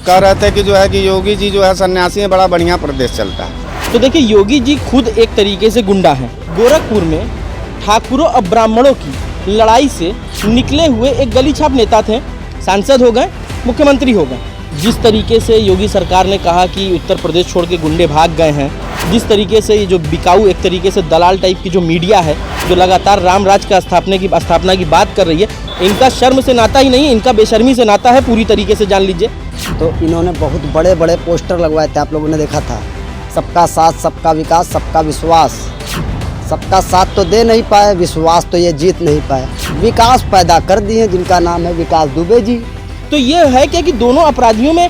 कह रहे थे कि जो है कि योगी जी जो है सन्यासी में बड़ा बढ़िया प्रदेश चलता है। तो देखिए, योगी जी खुद एक तरीके से गुंडा हैं। गोरखपुर में ठाकुरों और ब्राह्मणों की लड़ाई से निकले हुए एक गली छाप नेता थे, सांसद हो गए, मुख्यमंत्री हो गए। जिस तरीके से योगी सरकार ने कहा कि उत्तर प्रदेश छोड़ के गुंडे भाग गए हैं, जिस तरीके से ये जो बिकाऊ एक तरीके से दलाल टाइप की जो मीडिया है जो लगातार राम राज का स्थापना की बात कर रही है, इनका शर्म से नाता ही नहीं, इनका बेशर्मी से नाता है पूरी तरीके से, जान लीजिए। तो इन्होंने बहुत बड़े बड़े पोस्टर लगवाए थे, आप लोगों ने देखा था, सबका साथ, सबका विकास, सबका विश्वास। सबका साथ तो दे नहीं पाए, विश्वास तो ये जीत नहीं पाए। विकास पैदा कर दिए जिनका नाम है विकास दुबे जी। तो ये है क्या कि दोनों अपराधियों में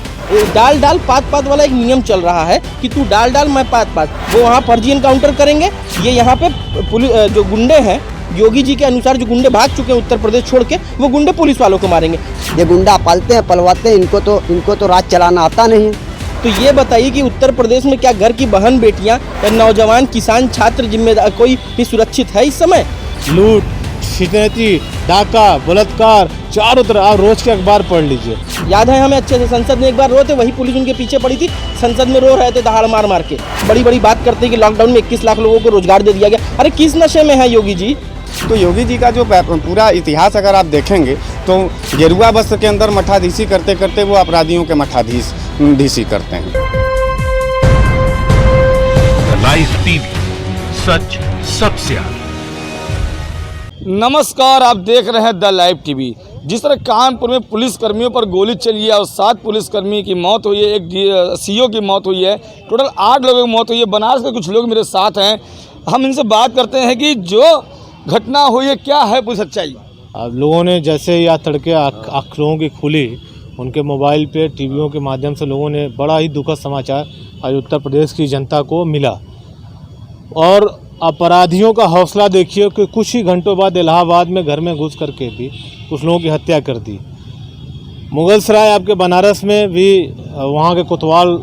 डाल डाल पात पात वाला एक नियम चल रहा है कि तू डाल डाल मैं पात पात। वो वहाँ फर्जी एनकाउंटर करेंगे, ये यहाँ पे पुलिस जो गुंडे हैं, योगी जी के अनुसार जो गुंडे भाग चुके हैं उत्तर प्रदेश छोड़ के, वो गुंडे पुलिस वालों को मारेंगे। ये गुंडा पालते हैं, पलवाते हैं, इनको तो राज चलाना आता नहीं। तो ये बताइए कि उत्तर प्रदेश में क्या घर की बहन बेटियां या नौजवान किसान छात्र जिम्मेदार कोई भी सुरक्षित है इस समय? लूट, छिनैती, डाका, बलात्कार, चारों तरफ आप रोज के अखबार पढ़ लीजिए। याद है हमें अच्छे से, संसद में एक बार रो थे, वही पुलिस उनके पीछे पड़ी थी, संसद में रो रहे थे दहाड़ मार मार के। बड़ी बड़ी बात करते हैं कि लॉकडाउन में 21 लाख लोगों को रोजगार दे दिया गया। अरे किस नशे में है योगी जी? तो योगी जी का जो पूरा इतिहास अगर आप देखेंगे तो गेरुआ वस्त्र के अंदर मठाधीशी करते करते वो अपराधियों के मठाधीशी करते हैं। लाइव टीवी, सच सबसे आगे। नमस्कार, आप देख रहे हैं द लाइव टीवी। जिस तरह कानपुर में पुलिस कर्मियों पर गोली चली है और 7 पुलिसकर्मी की मौत हुई है, एक सीओ की मौत हुई है, टोटल 8 लोगों की मौत हुई है। बनारस के कुछ लोग मेरे साथ हैं, हम इनसे बात करते हैं कि जो घटना हुई है क्या है पूरी सच्चाई। अब लोगों ने जैसे या तड़के आँख लोगों की खुली, उनके मोबाइल पे टीवियों के माध्यम से लोगों ने बड़ा ही दुखद समाचार आज उत्तर प्रदेश की जनता को मिला। और अपराधियों का हौसला देखिए कि कुछ ही घंटों बाद इलाहाबाद में घर में घुस करके भी कुछ लोगों की हत्या कर दी। मुगलसराय आपके बनारस में भी वहाँ के कोतवाल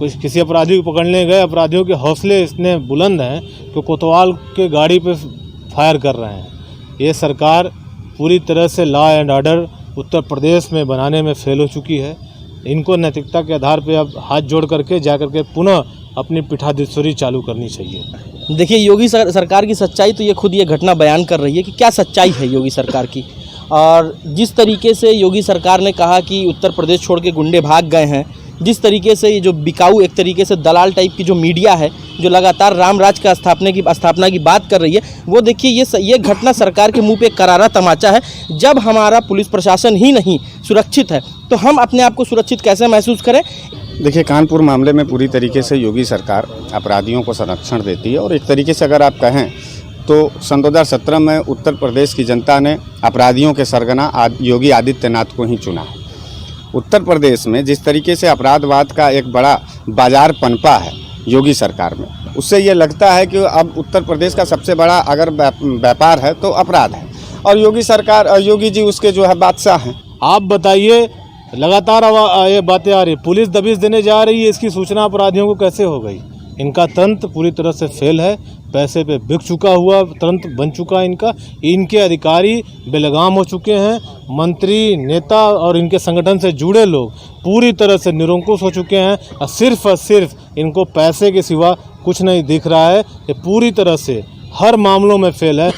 किसी अपराधी को पकड़ने गए, अपराधियों के हौसले इतने बुलंद हैं कि कोतवाल के गाड़ी पे फायर कर रहे हैं। ये सरकार पूरी तरह से law and order Uttar Pradesh में बनाने में फेल हो चुकी है। इनको नैतिकता के आधार पे अब हाथ जोड़ करके जा करके पुनः अपनी पीठाधीश्वरी चालू करनी चाहिए। देखिए, योगी सरकार की सच्चाई तो ये खुद ये घटना बयान कर रही है कि क्या सच्चाई है योगी सरकार की। और जिस तरीके से योगी सरकार ने कहा कि उत्तर प्रदेश छोड़ के गुंडे भाग गए हैं, जिस तरीके से ये जो बिकाऊ एक तरीके से दलाल टाइप की जो मीडिया है जो लगातार राम राज का स्थापना की बात कर रही है, वो देखिए ये घटना सरकार के मुंह पे करारा तमाचा है। जब हमारा पुलिस प्रशासन ही नहीं सुरक्षित है तो हम अपने आप को सुरक्षित कैसे महसूस करें? देखिए, कानपुर मामले में पूरी तरीके से योगी सरकार अपराधियों को संरक्षण देती है। और एक तरीके से अगर आप कहें तो सन 2017 में उत्तर प्रदेश की जनता ने अपराधियों के सरगना योगी आदित्यनाथ को ही चुना है। उत्तर प्रदेश में जिस तरीके से अपराधवाद का एक बड़ा बाजार पनपा है योगी सरकार में, उससे ये लगता है कि अब उत्तर प्रदेश का सबसे बड़ा अगर व्यापार है तो अपराध है। और योगी जी उसके जो है बादशाह हैं। आप बताइए, लगातार ये बातें आ रही, पुलिस दबिश देने जा रही है, इसकी सूचना अपराधियों को कैसे हो गई? इनका तंत्र पूरी तरह से फेल है, पैसे पे बिक चुका हुआ तंत्र बन चुका है इनका। इनके अधिकारी बेलगाम हो चुके हैं, मंत्री, नेता और इनके संगठन से जुड़े लोग पूरी तरह से निरंकुश हो चुके हैं। और सिर्फ इनको पैसे के सिवा कुछ नहीं दिख रहा है। ये पूरी तरह से हर मामलों में फेल है।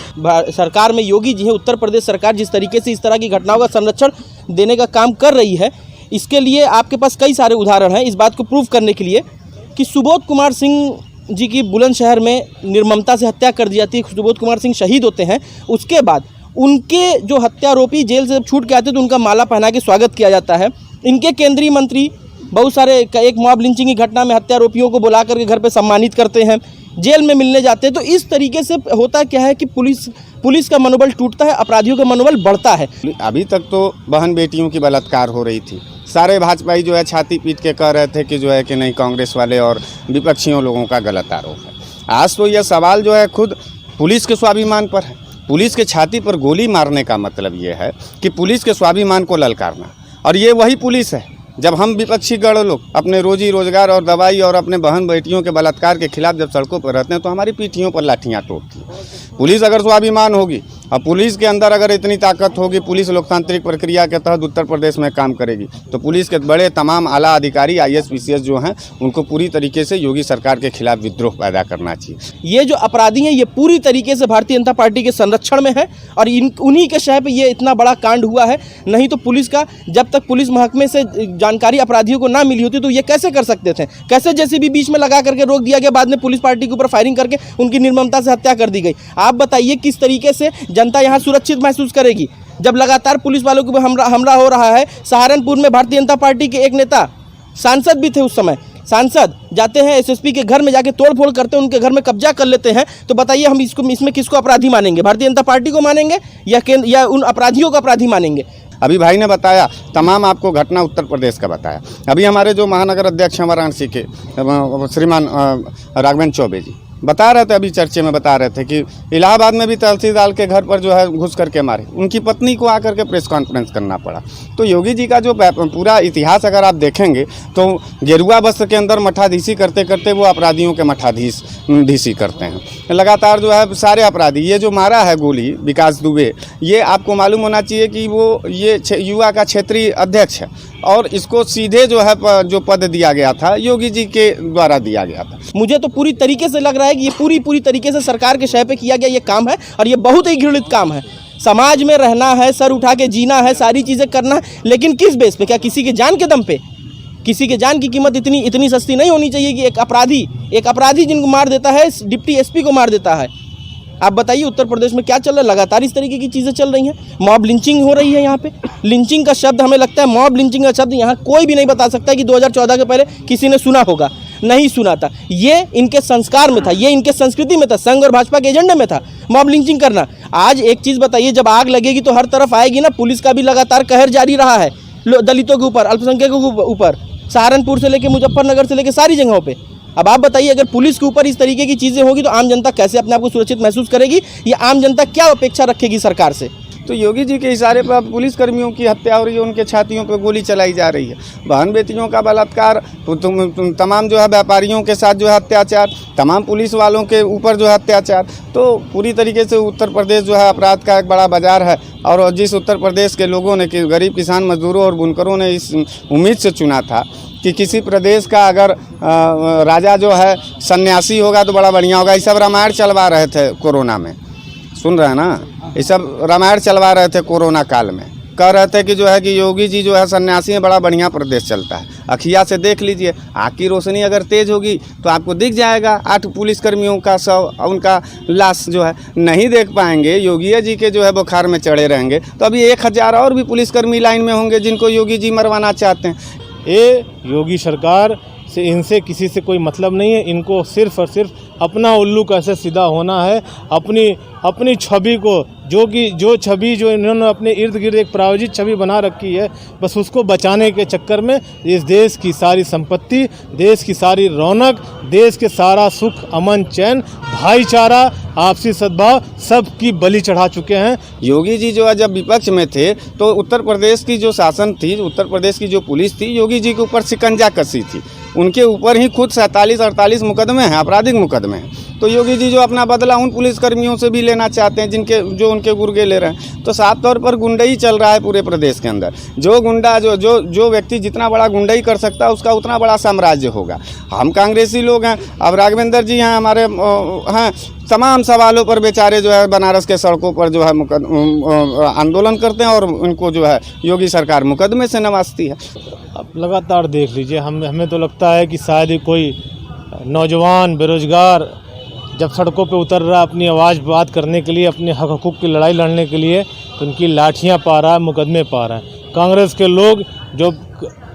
सरकार में योगी जी है, उत्तर प्रदेश सरकार जिस तरीके से इस तरह की घटनाओं का संरक्षण देने का काम कर रही है, इसके लिए आपके पास कई सारे उदाहरण हैं। इस बात को प्रूव करने के लिए कि सुबोध कुमार सिंह जी की बुलंदशहर में निर्ममता से हत्या कर दी जाती है, सुबोध कुमार सिंह शहीद होते हैं, उसके बाद उनके जो हत्यारोपी जेल से जब छूट के आते हैं तो उनका माला पहना के स्वागत किया जाता है। इनके केंद्रीय मंत्री बहुत सारे एक मॉब लिंचिंग की घटना में हत्यारोपियों को बुला करके घर पे सम्मानित करते हैं, जेल में मिलने जाते हैं। तो इस तरीके से होता क्या है कि पुलिस का मनोबल टूटता है, अपराधियों का मनोबल बढ़ता है। अभी तक तो बहन बेटियों की बलात्कार हो रही थी, सारे भाजपाई जो है छाती पीट के कह रहे थे कि जो है कि नहीं, कांग्रेस वाले और विपक्षियों लोगों का गलत आरोप है। आज तो यह सवाल जो है खुद पुलिस के स्वाभिमान पर है। पुलिस के छाती पर गोली मारने का मतलब ये है कि पुलिस के स्वाभिमान को ललकारना। और ये वही पुलिस है, जब हम विपक्षी गण लोग अपने रोजी रोजगार और दवाई और अपने बहन बेटियों के बलात्कार के खिलाफ जब सड़कों पर रहते हैं तो हमारी पीठियों पर लाठियाँ ठोकती हैं। पुलिस अगर स्वाभिमान होगी अब पुलिस के अंदर अगर इतनी ताकत होगी, पुलिस लोकतांत्रिक प्रक्रिया के तहत उत्तर प्रदेश में काम करेगी, तो पुलिस के बड़े तमाम आला अधिकारी IAS PCS जो हैं उनको पूरी तरीके से योगी सरकार के खिलाफ विद्रोह पैदा करना चाहिए। ये जो अपराधी हैं ये पूरी तरीके से भारतीय जनता पार्टी के संरक्षण में है और उन्हीं के शह पे ये इतना बड़ा कांड हुआ है। नहीं तो पुलिस का, जब तक पुलिस महकमे से जानकारी अपराधियों को ना मिली होती तो ये कैसे कर सकते थे? कैसे JCB बीच में लगा करके रोक दिया गया, बाद में पुलिस पार्टी के ऊपर फायरिंग करके उनकी निर्ममता से हत्या कर दी गई। आप बताइए किस तरीके से जनता यहाँ सुरक्षित महसूस करेगी जब लगातार पुलिस वालों के ऊपर हमला हो रहा है। सहारनपुर में भारतीय जनता पार्टी के एक नेता, सांसद भी थे उस समय, सांसद जाते हैं SSP के घर में जाके तोड़फोड़ करते हैं, उनके घर में कब्जा कर लेते हैं। तो बताइए हम इसमें किसको अपराधी मानेंगे? भारतीय जनता पार्टी को मानेंगे या उन अपराधियों को अपराधी मानेंगे? अभी भाई ने बताया, तमाम आपको घटना उत्तर प्रदेश का बताया। अभी हमारे जो महानगर अध्यक्ष हैं वाराणसी के श्रीमान राघवेंद्र चौबे जी बता रहे थे, अभी चर्चे में बता रहे थे कि इलाहाबाद में भी तहसीलदार के घर पर जो है घुस करके मारे, उनकी पत्नी को आकर के प्रेस कॉन्फ्रेंस करना पड़ा। तो योगी जी का जो पूरा इतिहास अगर आप देखेंगे तो गेरुआ वस्त्र के अंदर मठाधीशी करते करते वो अपराधियों के मठाधीशी करते हैं लगातार। जो है सारे अपराधी, ये जो मारा है गोली विकास दुबे, ये आपको मालूम होना चाहिए कि वो ये युवा का क्षेत्रीय अध्यक्ष है और इसको सीधे जो है जो पद दिया गया था योगी जी के द्वारा दिया गया था। मुझे तो पूरी तरीके से लग रहा है कि ये पूरी तरीके से सरकार के शह पे किया गया ये काम है और ये बहुत ही घृणित काम है। समाज में रहना है, सर उठा के जीना है, सारी चीज़ें करना है, लेकिन किस बेस पे? क्या किसी के जान के दम पे? किसी के जान की कीमत इतनी सस्ती नहीं होनी चाहिए कि एक अपराधी जिनको मार देता है, डिप्टी SP को मार देता है। आप बताइए उत्तर प्रदेश में क्या चल रहा है? लगातार इस तरीके की चीज़ें चल रही हैं। मॉब लिंचिंग हो रही है यहाँ पे। लिंचिंग का शब्द, हमें लगता है मॉब लिंचिंग का शब्द यहाँ कोई भी नहीं बता सकता कि 2014 के पहले किसी ने सुना होगा। नहीं सुना था। ये इनके संस्कार में था, ये इनके संस्कृति में था, संघ और भाजपा के एजेंडे में था मॉब लिंचिंग करना। आज एक चीज़ बताइए, जब आग लगेगी तो हर तरफ आएगी ना। पुलिस का भी लगातार कहर जारी रहा है दलितों के ऊपर, अल्पसंख्यकों के ऊपर, सहारनपुर से लेकर मुजफ्फरनगर से लेकर सारी जगहों पे। अब आप बताइए, अगर पुलिस के ऊपर इस तरीके की चीज़ें होगी तो आम जनता कैसे अपने आप को सुरक्षित महसूस करेगी? या आम जनता क्या अपेक्षा रखेगी सरकार से? तो योगी जी के इशारे पर पुलिस कर्मियों की हत्या हो रही है, उनके छातियों पर गोली चलाई जा रही है, बहन बेटियों का बलात्कार, तमाम जो है व्यापारियों के साथ जो है अत्याचार, तमाम पुलिस वालों के ऊपर जो है अत्याचार। तो पूरी तरीके से उत्तर प्रदेश जो है अपराध का एक बड़ा बाजार है। और जिस उत्तर प्रदेश के लोगों ने, गरीब किसान मजदूरों और बुनकरों ने इस उम्मीद से चुना था कि किसी प्रदेश का अगर राजा जो है सन्यासी होगा तो बड़ा बढ़िया होगा। ये सब रामायण चलवा रहे थे कोरोना में, सुन रहे हैं ना, ये सब रामायण चलवा रहे थे कोरोना काल में। कह रहे थे कि जो है कि योगी जी जो है सन्यासी है, बड़ा बढ़िया प्रदेश चलता है। अखिया से देख लीजिए, आँख की रोशनी अगर तेज़ होगी तो आपको दिख जाएगा 8 पुलिसकर्मियों का शव, उनका लाश जो है नहीं देख पाएंगे। योगी जी के जो है बुखार में चढ़े रहेंगे तो अभी 1000 और भी पुलिसकर्मी लाइन में होंगे जिनको योगी जी मरवाना चाहते हैं। ये योगी सरकार से, इनसे किसी से कोई मतलब नहीं है। इनको सिर्फ और सिर्फ अपना उल्लू कैसे सीधा होना है, अपनी छवि को, जो छवि जो इन्होंने अपने इर्द गिर्द एक प्रायोजित छवि बना रखी है, बस उसको बचाने के चक्कर में इस देश की सारी संपत्ति, देश की सारी रौनक, देश के सारा सुख, अमन, चैन, भाईचारा, आपसी सद्भाव सब की बलि चढ़ा चुके हैं। योगी जी जो है जब विपक्ष में थे तो उत्तर प्रदेश की जो शासन थी, उत्तर प्रदेश की जो पुलिस थी, योगी जी के ऊपर शिकंजा कसी थी। उनके ऊपर ही खुद 47-48 मुकदमे हैं, आपराधिक मुकदमे हैं। तो योगी जी जो अपना बदला उन पुलिसकर्मियों से भी लेना चाहते हैं जो उनके गुर्गे ले रहे हैं। तो साफ तौर पर गुंडई चल रहा है पूरे प्रदेश के अंदर। जो गुंडा जो व्यक्ति जितना बड़ा गुंडई कर सकता है उसका उतना बड़ा साम्राज्य होगा। हम कांग्रेसी लोग हैं, अब राघवेंद्र जी हैं हमारे हैं, तमाम सवालों पर बेचारे जो है बनारस के सड़कों पर जो है आंदोलन करते हैं और उनको जो है योगी सरकार मुकदमे से नवाजती है। अब लगातार देख लीजिए, हमें तो लगता है कि शायद ही कोई नौजवान बेरोजगार जब सड़कों पे उतर रहा है अपनी आवाज़ बात करने के लिए, अपने हक हकूक़ की लड़ाई लड़ने के लिए, तो उनकी लाठियां पा रहा है, मुकदमे पा रहा है। कांग्रेस के लोग जो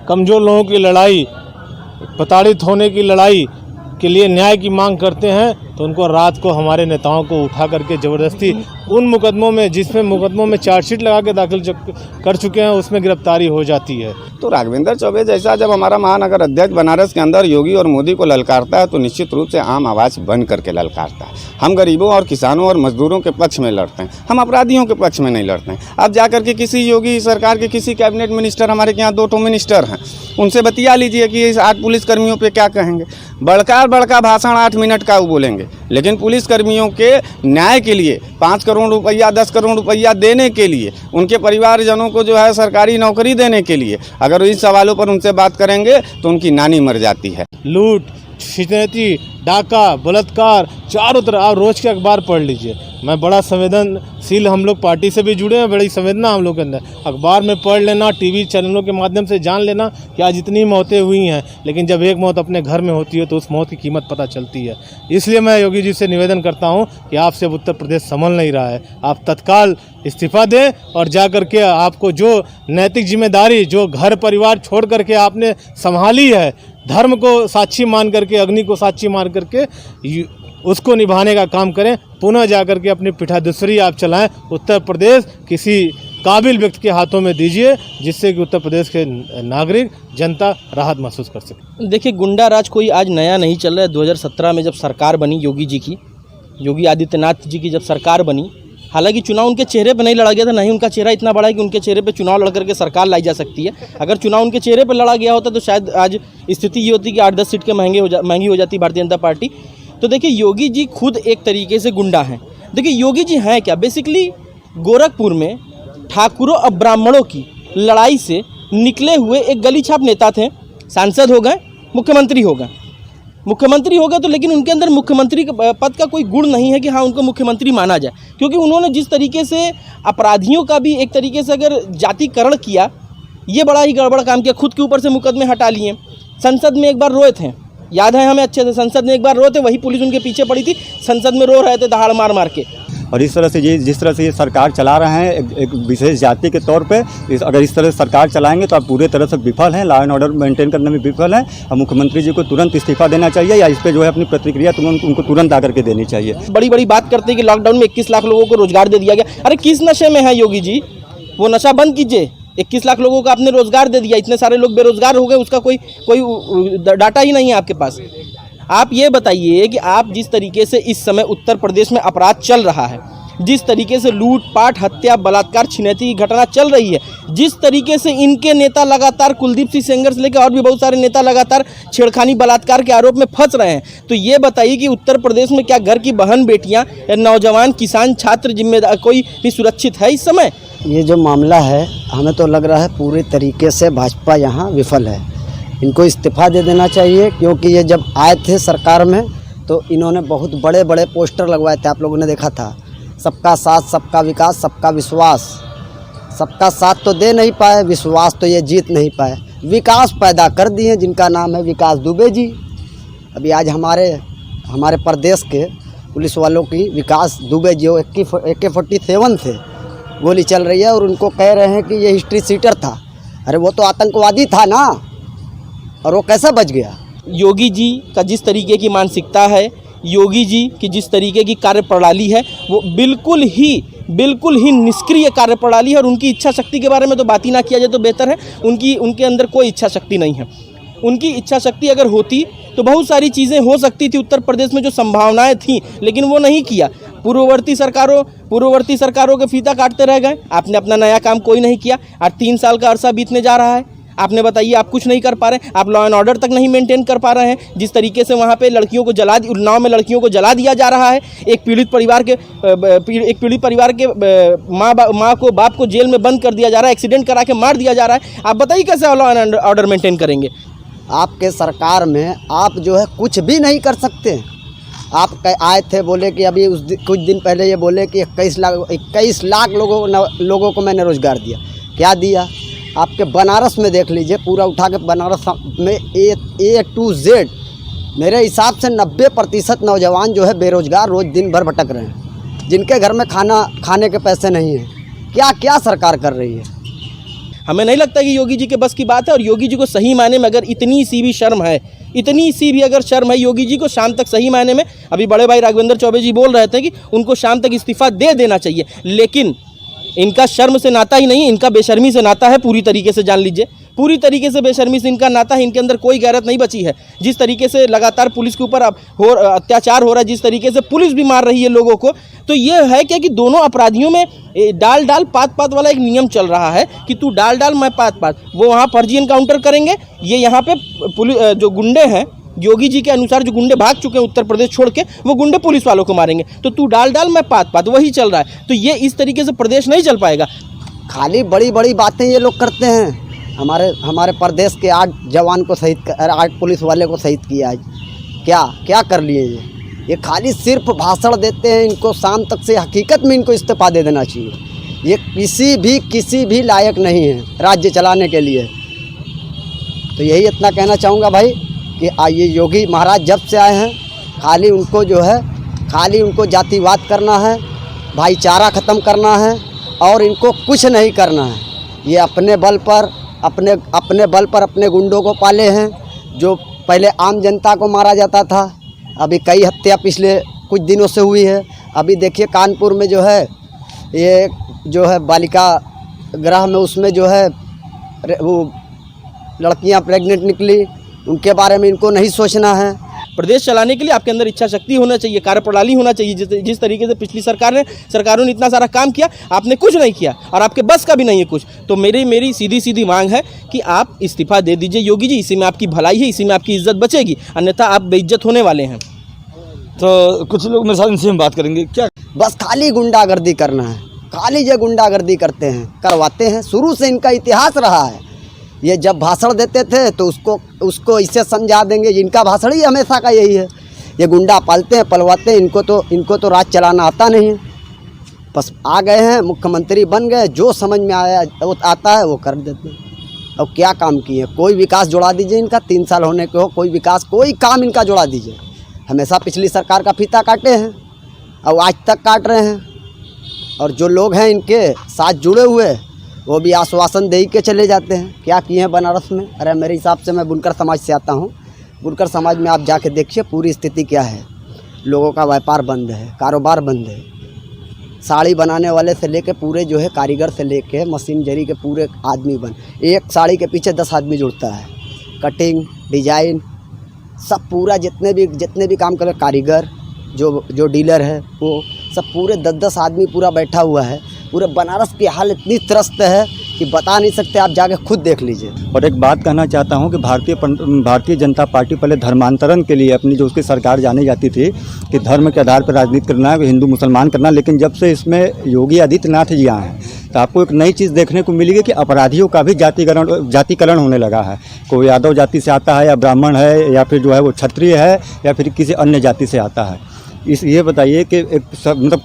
कमज़ोर लोगों की लड़ाई, प्रताड़ित होने की लड़ाई के लिए न्याय की मांग करते हैं, तो उनको रात को हमारे नेताओं को उठा करके ज़बरदस्ती उन मुकदमों में, जिसमें मुकदमों में चार्जशीट लगा के दाखिल कर चुके हैं, उसमें गिरफ्तारी हो जाती है। तो राघवेंद्र चौबे जैसा जब हमारा महानगर अध्यक्ष बनारस के अंदर योगी और मोदी को ललकारता है तो निश्चित रूप से आम आवाज़ बन करके ललकारता है। हम गरीबों और किसानों और मजदूरों के पक्ष में लड़ते हैं, हम अपराधियों के पक्ष में नहीं लड़ते हैं। आप जा करके किसी योगी सरकार के किसी कैबिनेट मिनिस्टर, हमारे यहाँ 2 मिनिस्टर हैं, उनसे बतिया लीजिए कि इस 8 पुलिसकर्मियों पर क्या कहेंगे। बड़का भाषण 8 मिनट का वो बोलेंगे, लेकिन पुलिस कर्मियों के न्याय के लिए 5 करोड़ रुपया 10 करोड़ रुपया देने के लिए, उनके परिवारजनों को जो है सरकारी नौकरी देने के लिए अगर इन सवालों पर उनसे बात करेंगे तो उनकी नानी मर जाती है। लूट, छिनैती, डाका, बलात्कार, चारों तरफ आप रोज के अखबार पढ़ लीजिए। मैं बड़ा संवेदनशील, हम लोग पार्टी से भी जुड़े हैं, बड़ी संवेदना हम लोग के अंदर। अखबार में पढ़ लेना, टीवी चैनलों के माध्यम से जान लेना कि आज इतनी मौतें हुई हैं, लेकिन जब एक मौत अपने घर में होती है तो उस मौत की कीमत पता चलती है। इसलिए मैं योगी जी से निवेदन करता हूं कि आपसे अब उत्तर प्रदेश संभल नहीं रहा है, आप तत्काल इस्तीफा दें और जा कर के आपको जो नैतिक जिम्मेदारी जो घर परिवार छोड़ करके आपने संभाली है, धर्म को साक्षी मान करके, अग्नि को साक्षी मान करके उसको निभाने का काम करें। पुनः जाकर के अपनी पिठादूसरी आप चलाएं। उत्तर प्रदेश किसी काबिल व्यक्ति के हाथों में दीजिए जिससे कि उत्तर प्रदेश के नागरिक जनता राहत महसूस कर सके। देखिए, गुंडा राज कोई आज नया नहीं चल रहा है। 2017 में जब सरकार बनी योगी जी की, योगी आदित्यनाथ जी की जब सरकार बनी, हालांकि चुनाव उनके चेहरे पे नहीं लड़ा गया था, नहीं उनका चेहरा इतना बड़ा है कि उनके चेहरे पे चुनाव लड़ करके सरकार लाई जा सकती है। अगर चुनाव उनके चेहरे पे लड़ा गया होता तो शायद आज स्थिति ये होती कि 8-10 सीट के महंगी हो जाती भारतीय जनता पार्टी। तो देखिए, योगी जी खुद एक तरीके से गुंडा हैं। देखिए, योगी जी हैं क्या, बेसिकली गोरखपुर में ठाकुरों और ब्राह्मणों की लड़ाई से निकले हुए एक गली छाप नेता थे। सांसद हो गए, मुख्यमंत्री हो गए, तो लेकिन उनके अंदर मुख्यमंत्री पद का कोई गुण नहीं है कि हाँ उनको मुख्यमंत्री माना जाए, क्योंकि उन्होंने जिस तरीके से अपराधियों का भी एक तरीके से अगर जातिकरण किया, ये बड़ा ही गड़बड़ काम किया। खुद के ऊपर से मुकदमे हटा लिए। संसद में एक बार रोए थे, याद है हमें अच्छे से, संसद में एक बार रोए थे, वही पुलिस उनके पीछे पड़ी थी, संसद में रो रहे थे दहाड़ मार मार के। और इस तरह से जिस तरह से ये सरकार चला रहे हैं एक विशेष जाति के तौर पे, अगर इस तरह से सरकार चलाएंगे तो आप पूरे तरह से विफल हैं, लॉ एंड ऑर्डर मेंटेन करने में विफल हैं। और मुख्यमंत्री जी को तुरंत इस्तीफा देना चाहिए या इस पर जो है अपनी प्रतिक्रिया उनको तुरंत आकर के देनी चाहिए। बड़ी बड़ी बात करते हैं कि लॉकडाउन में 21 लाख लोगों को रोजगार दे दिया गया। अरे किस नशे में है योगी जी, वो नशा बंद कीजिए। 21 लाख लोगों को आपने रोजगार दे दिया, इतने सारे लोग बेरोजगार हो गए, उसका कोई डाटा ही नहीं है आपके पास। आप ये बताइए कि आप जिस तरीके से इस समय उत्तर प्रदेश में अपराध चल रहा है, जिस तरीके से लूटपाट, हत्या, बलात्कार, छिनैती की घटना चल रही है, जिस तरीके से इनके नेता लगातार, कुलदीप सिंह सेंगर से लेकर और भी बहुत सारे नेता लगातार छेड़खानी, बलात्कार के आरोप में फंस रहे हैं, तो ये बताइए कि उत्तर प्रदेश में क्या घर की बहन बेटियां, नौजवान, किसान, छात्र, जिम्मेदार कोई भी सुरक्षित है इस समय? ये जो मामला है, हमें तो लग रहा है पूरी तरीके से भाजपा यहाँ विफल है। इनको इस्तीफा दे देना चाहिए, क्योंकि ये जब आए थे सरकार में तो इन्होंने बहुत बड़े बड़े पोस्टर लगवाए थे, आप लोगों ने देखा था। सबका साथ, सबका विकास, सबका विश्वास। सबका साथ तो दे नहीं पाए, विश्वास तो ये जीत नहीं पाए। विकास पैदा कर दिए जिनका नाम है विकास दुबे जी। अभी आज हमारे प्रदेश के पुलिस वालों की विकास दुबे जी AK-47 थे, गोली चल रही है और उनको कह रहे हैं कि ये हिस्ट्री सीटर था। अरे वो तो आतंकवादी था ना, और वो कैसे बच गया? योगी जी का जिस तरीके की मानसिकता है, योगी जी की जिस तरीके की कार्यप्रणाली है, वो बिल्कुल ही निष्क्रिय कार्यप्रणाली है। और उनकी इच्छा शक्ति के बारे में तो बात ही ना किया जाए तो बेहतर है। उनके अंदर कोई इच्छा शक्ति नहीं है। उनकी इच्छा शक्ति अगर होती तो बहुत सारी चीज़ें हो सकती थी उत्तर प्रदेश में, जो संभावनाएं थी, लेकिन वो नहीं किया। पूर्ववर्ती सरकारों के फीता काटते रह गए। आपने अपना नया काम कोई नहीं किया। आज 3 साल का अरसा बीतने जा रहा है, आपने बताइए आप कुछ नहीं कर पा रहे। आप लॉ एंड ऑर्डर तक नहीं मेंटेन कर पा रहे हैं। जिस तरीके से वहाँ पे उन्नाव में लड़कियों को जला दिया जा रहा है। एक पीड़ित परिवार के माँ को, बाप को जेल में बंद कर दिया जा रहा है, एक्सीडेंट करा के मार दिया जा रहा है। आप बताइए कैसे लॉ एंड ऑर्डर मेंटेन करेंगे? आपके सरकार में आप जो है कुछ भी नहीं कर सकते। आप आए थे, बोले कि अभी कुछ दिन पहले ये बोले कि 21 लाख लोगों को मैंने रोज़गार दिया। क्या दिया? आपके बनारस में देख लीजिए, पूरा उठा के बनारस में A to Z मेरे हिसाब से 90% नौजवान जो है बेरोज़गार रोज़ दिन भर भटक रहे हैं, जिनके घर में खाने के पैसे नहीं हैं। क्या सरकार कर रही है? हमें नहीं लगता कि योगी जी के बस की बात है। और योगी जी को सही मायने में अगर इतनी सी भी शर्म है, योगी जी को शाम तक, सही मायने में, अभी बड़े भाई राघवेंद्र चौबे जी बोल रहे थे कि उनको शाम तक इस्तीफा दे देना चाहिए, लेकिन इनका शर्म से नाता ही नहीं, इनका बेशर्मी से नाता है। पूरी तरीके से जान लीजिए, पूरी तरीके से बेशर्मी से इनका नाता है। इनके अंदर कोई गैरत नहीं बची है। जिस तरीके से लगातार पुलिस के ऊपर अत्याचार हो रहा है, जिस तरीके से पुलिस भी मार रही है लोगों को, तो ये है क्या कि दोनों अपराधियों में डाल पात वाला एक नियम चल रहा है कि तू डाल मैं पात। वो वहाँ फर्जी इनकाउंटर करेंगे, ये यहाँ पे पुलिस जो गुंडे हैं योगी जी के अनुसार जो गुंडे भाग चुके हैं उत्तर प्रदेश छोड़ के, वो गुंडे पुलिस वालों को मारेंगे। तो तू डाल डाल मैं पात पात, वही चल रहा है। तो ये इस तरीके से प्रदेश नहीं चल पाएगा। खाली बड़ी बड़ी बातें ये लोग करते हैं। हमारे प्रदेश के 8 जवान को शहीद 8 पुलिस वाले को शहीद किया आज। क्या कर लिए ये खाली सिर्फ भाषण देते हैं। इनको शाम तक से हकीकत में इनको इस्तीफा दे देना चाहिए। ये किसी भी लायक नहीं है राज्य चलाने के लिए। तो यही इतना कहना चाहूँगा भाई कि ये योगी महाराज जब से आए हैं खाली उनको जातिवाद करना है, भाईचारा ख़त्म करना है और इनको कुछ नहीं करना है। ये अपने बल पर अपने गुंडों को पाले हैं। जो पहले आम जनता को मारा जाता था, अभी कई हत्या पिछले कुछ दिनों से हुई है। अभी देखिए कानपुर में जो है बालिका गृह में उसमें जो है वो लड़कियां प्रेग्नेंट निकली, उनके बारे में इनको नहीं सोचना है। प्रदेश चलाने के लिए आपके अंदर इच्छा शक्ति होना चाहिए, कार्यप्रणाली होना चाहिए। जिस तरीके से पिछली सरकारों ने इतना सारा काम किया, आपने कुछ नहीं किया और आपके बस का भी नहीं है कुछ। तो मेरी सीधी मांग है कि आप इस्तीफा दे दीजिए योगी जी। इसी में आपकी भलाई है, इसी में आपकी इज्जत बचेगी, अन्यथा आप बेइज्जत होने वाले हैं। तो कुछ लोग मेरे साथ इनसे हम बात करेंगे। क्या बस खाली गुंडागर्दी करना है, खाली जो गुंडागर्दी करते हैं, करवाते हैं। शुरू से इनका इतिहास रहा है। ये जब भाषण देते थे तो उसको इससे समझा देंगे। इनका भाषण ही हमेशा का यही है। ये गुंडा पालते हैं, पलवाते हैं। इनको तो राज चलाना आता नहीं है। बस आ गए हैं, मुख्यमंत्री बन गए, जो समझ में आता है वो कर देते हैं। अब क्या काम किए? कोई विकास जोड़ा दीजिए इनका, 3 साल होने के हो, कोई काम इनका जोड़ा दीजिए। हमेशा पिछली सरकार का फीता काटे हैं और आज तक काट रहे हैं। और जो लोग हैं इनके साथ जुड़े हुए, वो भी आश्वासन दे ही के चले जाते हैं। क्या किए हैं बनारस में? अरे मेरे हिसाब से, मैं बुनकर समाज से आता हूँ। बुनकर समाज में आप जाके देखिए पूरी स्थिति क्या है। लोगों का व्यापार बंद है, कारोबार बंद है। साड़ी बनाने वाले से लेके पूरे जो है कारीगर से लेके मशीनरी के पूरे आदमी बंद। एक साड़ी के पीछे 10 आदमी जुड़ता है। कटिंग, डिजाइन, सब पूरा जितने भी काम करे, कारीगर जो डीलर है, वो सब पूरे 10-10 आदमी पूरा बैठा हुआ है। पूरे बनारस की हाल इतनी त्रस्त है कि बता नहीं सकते, आप जाके खुद देख लीजिए। और एक बात कहना चाहता हूं कि भारतीय जनता पार्टी पहले धर्मांतरण के लिए अपनी जो उसकी सरकार जानी जाती थी कि धर्म के आधार पर राजनीति करना है, हिंदू मुसलमान करना। लेकिन जब से इसमें योगी आदित्यनाथ जी आए हैं तो आपको एक नई चीज़ देखने को मिलेगी कि अपराधियों का भी जातिकरण होने लगा है। कोई यादव जाति से आता है या ब्राह्मण है या फिर जो है वो क्षत्रिय है या फिर किसी अन्य जाति से आता है। ये बताइए कि मतलब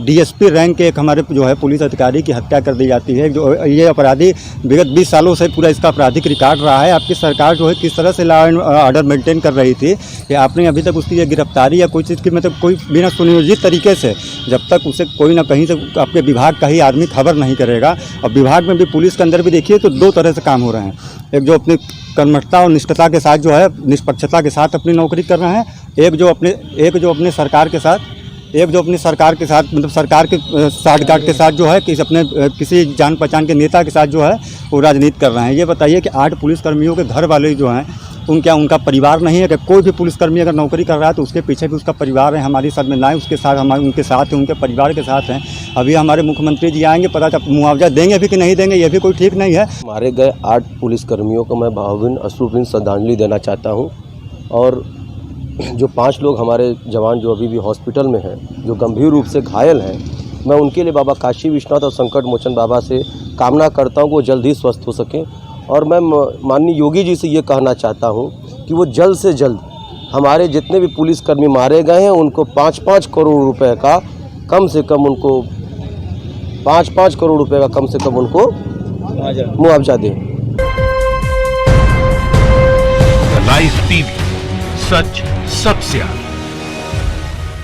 डीएसपी रैंक के एक हमारे जो है पुलिस अधिकारी की हत्या कर दी जाती है। जो ये अपराधी विगत 20 सालों से पूरा इसका आपराधिक रिकॉर्ड रहा है। आपकी सरकार जो है किस तरह से लॉ एंड ऑर्डर मेंटेन कर रही थी कि आपने अभी तक उसकी गिरफ्तारी या कोई चीज़ की मतलब कोई बिना सुनियोजित तरीके से, जब तक उसे कोई ना कहीं से आपके विभाग का ही आदमी खबर नहीं करेगा। और विभाग में भी, पुलिस के अंदर भी देखिए तो 2 तरह से काम हो रहे हैं। एक जो अपनी कर्मठता और निष्ठता के साथ जो है निष्पक्षता के साथ अपनी नौकरी कर रहे हैं, एक जो अपनी सरकार के साथ मतलब सरकार के साठगांठ के साथ जो है किसी जान पहचान के नेता के साथ जो है वो राजनीति कर रहे हैं। ये बताइए कि 8 पुलिसकर्मियों के घर वाले जो हैं उनका परिवार नहीं है कि कोई भी पुलिसकर्मी अगर नौकरी कर रहा है तो उसके पीछे भी उसका परिवार है। हमारी संवेदनाएं उसके साथ उनके साथ हैं, उनके परिवार के साथ हैं। अभी हमारे मुख्यमंत्री जी आएंगे, पता चल मुआवजा देंगे भी कि नहीं देंगे, ये भी कोई ठीक नहीं है। मारे गए 8 पुलिसकर्मियों को मैं भावभीनी अश्रुभीनी श्रद्धांजलि देना चाहता हूँ। और जो 5 लोग हमारे जवान जो अभी भी हॉस्पिटल में हैं, जो गंभीर रूप से घायल हैं, मैं उनके लिए बाबा काशी विश्वनाथ और संकट मोचन बाबा से कामना करता हूँ कि वो जल्द ही स्वस्थ हो सकें। और मैं माननीय योगी जी से ये कहना चाहता हूँ कि वो जल्द से जल्द हमारे जितने भी पुलिसकर्मी मारे गए हैं उनको 5-5 करोड़ रुपए का कम से कम उनको 5-5 करोड़ रुपए का कम से कम उनको मुआवजा दें। लाइव टीवी, सच सबसे आगे।